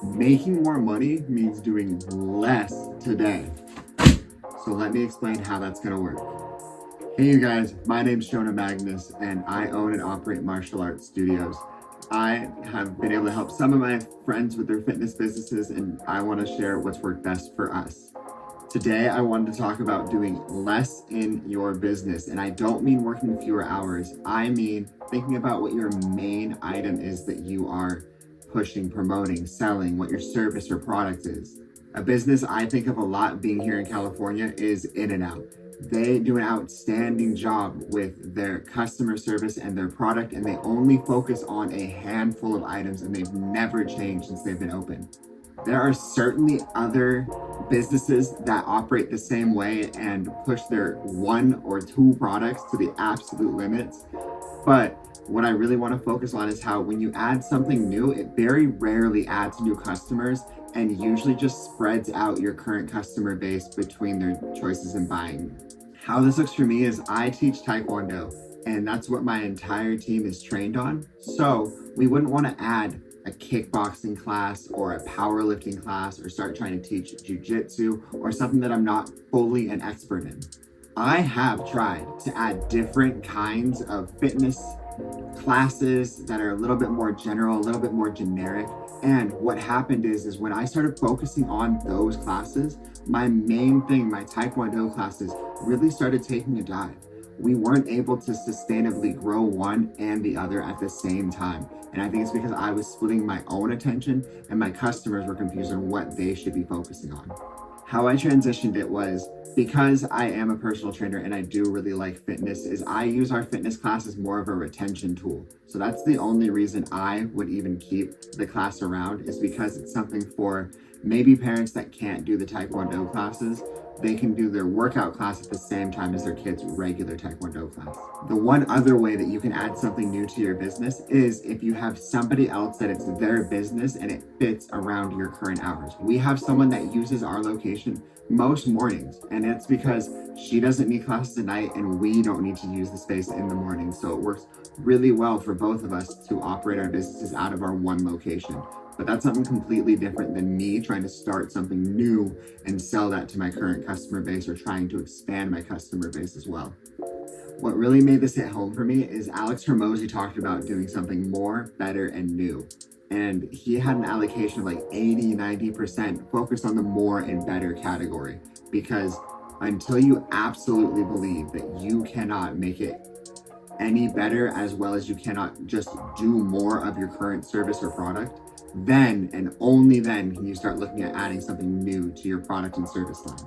Making more money means doing less today. So let me explain how that's going to work. Hey you guys, my name's Mogul Magness and I own and operate martial arts studios. I have been able to help some of my friends with their fitness businesses, and I want to share what's worked best for us. Today, I wanted to talk about doing less in your business. And I don't mean working fewer hours. I mean thinking about what your main item is that you are pushing, promoting, selling, what your service or product is. A business I think of a lot being here in California is In-N-Out. They do an outstanding job with their customer service and their product, and they only focus on a handful of items, and they've never changed since they've been open. There are certainly other businesses that operate the same way and push their one or two products to the absolute limits. But what I really want to focus on is how when you add something new, it very rarely adds new customers and usually just spreads out your current customer base between their choices in buying. How this looks for me is I teach Taekwondo, and that's what my entire team is trained on. So we wouldn't want to add a kickboxing class or a powerlifting class or start trying to teach jujitsu or something that I'm not fully an expert in. I have tried to add different kinds of fitness classes that are a little bit more general, a little bit more generic. And what happened is when I started focusing on those classes, my main thing, my Taekwondo classes, really started taking a dive. We weren't able to sustainably grow one and the other at the same time. And I think it's because I was splitting my own attention and my customers were confused on what they should be focusing on. How I transitioned it was because I am a personal trainer and I do really like fitness, is I use our fitness class as more of a retention tool. So that's the only reason I would even keep the class around, is because it's something for maybe parents that can't do the Taekwondo classes. They can do their workout class at the same time as their kids' regular Taekwondo class. The one other way that you can add something new to your business is if you have somebody else that it's their business and it fits around your current hours. We have someone that uses our location most mornings, and it's because she doesn't need classes at night and we don't need to use the space in the morning. So it works really well for both of us to operate our businesses out of our one location. But that's something completely different than me trying to start something new and sell that to my current customer base or trying to expand my customer base as well. What really made this hit home for me is Alex Hormozi talked about doing something more, better, and new. And he had an allocation of like 80-90% focused on the more and better category, because until you absolutely believe that you cannot make it any better as well as you cannot just do more of your current service or product, then and only then can you start looking at adding something new to your product and service line.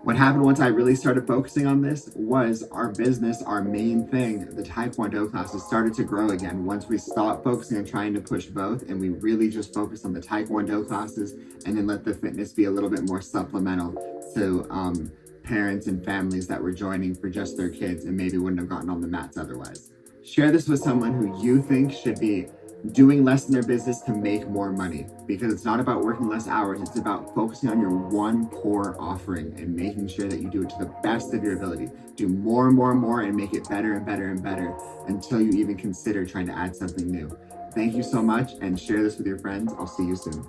What happened once I really started focusing on this was our business, our main thing, the Taekwondo classes, started to grow again once we stopped focusing on trying to push both and we really just focused on the Taekwondo classes and then let the fitness be a little bit more supplemental to parents and families that were joining for just their kids and maybe wouldn't have gotten on the mats otherwise. Share this with someone who you think should be doing less in their business to make more money, because it's not about working less hours. It's about focusing on your one core offering and making sure that you do it to the best of your ability. Do more and more and more and make it better and better and better until you even consider trying to add something new. Thank you so much, and share this with your friends. I'll see you soon.